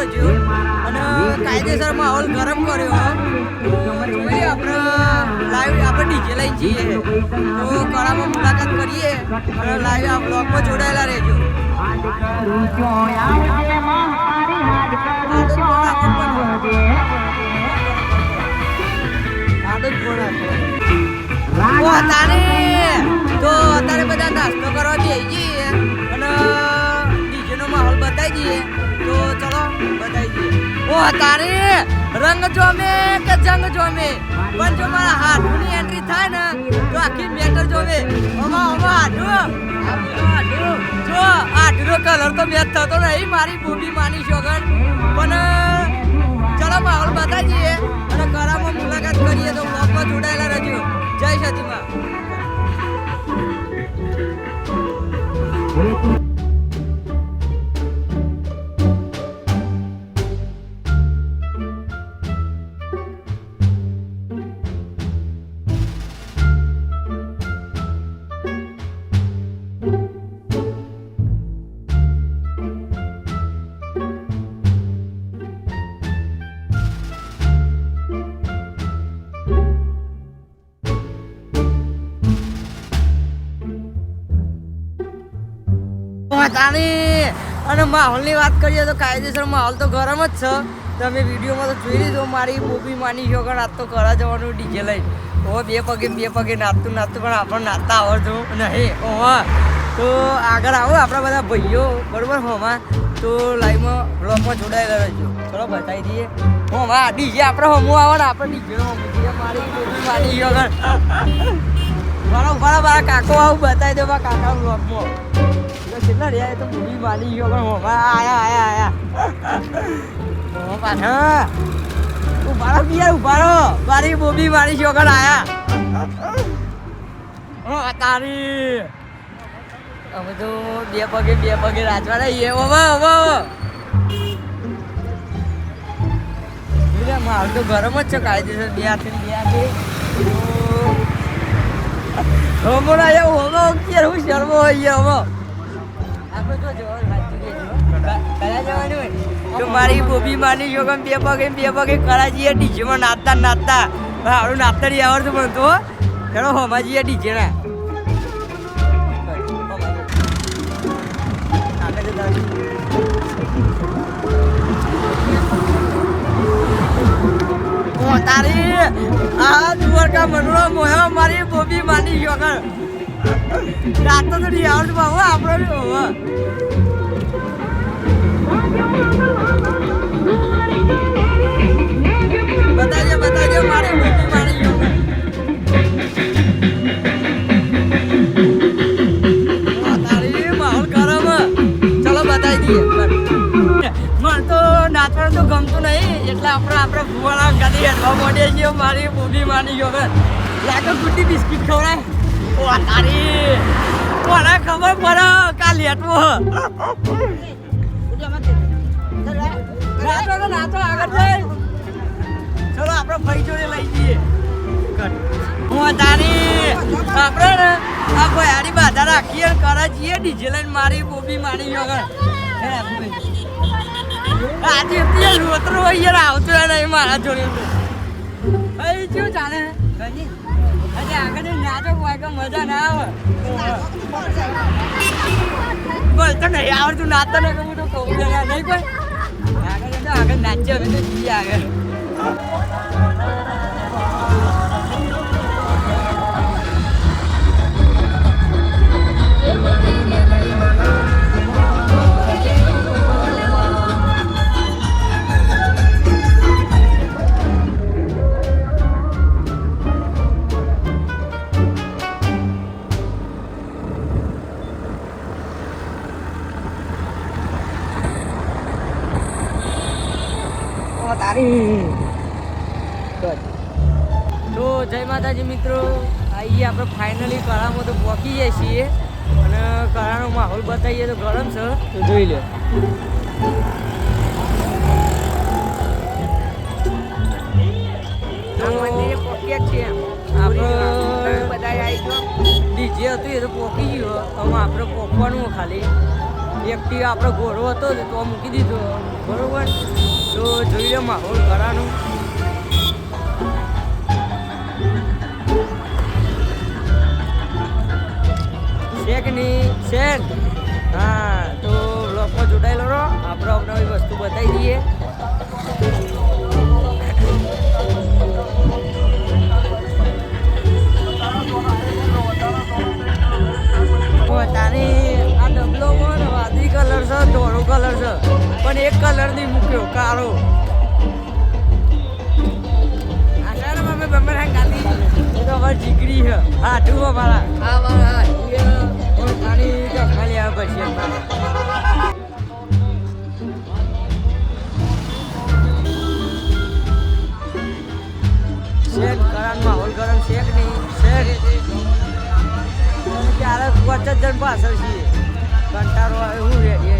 રહેજો અને કાયદેસર માહોલ ગરમ કર્યો જોઈએ આપણે લાઈવ આપણે ડીજે લઈને જઈએ તો કળામાં મુલાકાત કરીએ અને લાઈવ આ બ્લોગમાં જોડાયેલા રહેજો. તો અત્યારે બધા નાસ્તો કરવા જઈએ છીએ અને ડીજેનો માહોલ બતાવી દઈએ તો ચલો બતાવી દઈએ. ઓ તારે રંગ જોમે કે જંગ જોમે પણ જો મારા હાથની એન્ટ્રી થાય ને તો આખી મેટર જોમે. હાથું જો હાથનો કલર તો મેચ થતો નહીં મારી બોબી માની શોગન પણ ચલો માહોલ બતાવી દઈએ અને કળામાં મુલાકાત કરીએ તો બ્લોગમાં જોડાયેલા રહેજો. જય સતીમાં. અને માહોલની વાત કરીએ તો કાયદેસર માહોલ તો ગરમ જ છે. તમે વિડીયોમાં તો જોઈ લીધો મારી બોબી માની શોગન આજ તો કરા જવાનું ડીજે લઈ. બે પગે નાચતું પણ આપણને નાચતા આવડતું નહીં. તો આગળ આવો આપણા બધા ભાઈઓ બરોબર હોમાં તો લાઈવમાં બ્લોગમાં જોડાયેલા રહેજો. ચલો બતાવી દઈએ હોમાં ડીજે આપણે હોમું આવે ને આપણે ડીજેનો હોમું મારી બોબી માની શોગન મારા કાકો આવું બતાવી દો કાકા બ્લોગમાં કેટલા રહ્યા તો બોબી માની ગયો પણ હોમાં આયા પાછા ઉભારો બિયાર ઉભારો મારી બોબી માની છોકર આયા તારી અમે તો બે પગે રાજવા રહીએ માલ તો ગરમ જ છે કાયદેસર બે હાથે હોમો ના હોમો ક્યારે હું શરમો હોય હવે તો મારી બોબી માની શોગન બે પગે કરા જઈએ ડીજેમાં નાચતા હારું નાચતા નહીં આવડતું પણ તો ચલો હોમાં જઈએ ડીજે ના. તારી આ દ્વારકા મનોરો મોહ્યો મારી બોબી માની શોગન રાતો તો નહીં આવડતું બાબુ આપણો હોવા બતાજો મારી બોબી માની તારી માહોલ ગરમ ચલો બતાવી દઈએ. મને તો નાચવાનું તો ગમતું નહીં એટલે આપણે ભૂવાના ગાડી હેઠવા માંડીએ છીએ. મારી બોબી માની ગયો લાગે ગુડ્ડી બિસ્કીટ ખવડાય તારી કોને ખબર પડે કાલ હેઠવો નાચો આગળ જઈ ચલો આપણે ભાઈ જોડે લઈ જઈએ. તારી આપણે ને આ ભયારી બાધા રાખીએ કરા જઈએ ડીજે લઈને મારી બોબી માની વગર આજે રોતરો યાર આવતો નહીં મારા જોડે શું ચાલે હજી આગળ નાચો કોઈ કે મજા ના આવે બોલ તો નહીં આવડતું નાચતો ને હું તો કહું નહીં કોઈ આગળ નાચ્યો હવે તો જઈએ આગળ. તો જય માતાજી મિત્રો, આવીએ આપણે ફાઇનલી કળામાં તો પહોંચી જઈએ છીએ અને કળાનો માહોલ બતાવીએ તો ગરમ છે તો જોઈ લો. આપણે બધા આવી ગયો ડીજે હતું એ તો પહોંચી ગયો હવે આપણે પહોંચવાનું ખાલી એકટી આપણો ઘોડો હતો તો મૂકી દીધો બરોબર. તો જોઈ લો માહોલ ઘરાનું. શેક નહીં શેક. હા તો બ્લોગમાં જોડાયેલો રહો. આપણે અવનવી વસ્તુ બતાવી દઈએ. તારી આ ડબલો વાદળી કલર છે, ધોળો કલર છે, પણ એક કલર નહીં મૂક્યો કાળો. આશા અમે બમ્બર ગાતી એ તો હવે જીગરી છે. હા તું મારા હા મારા તારી ચશ્મા લેવા પડશે. શેક કરાન માહોલ ગરમ શેક નહીં શેક. ત્યારે 5 જણ પાછળ છીએ કંટાળો આવે હું રેડી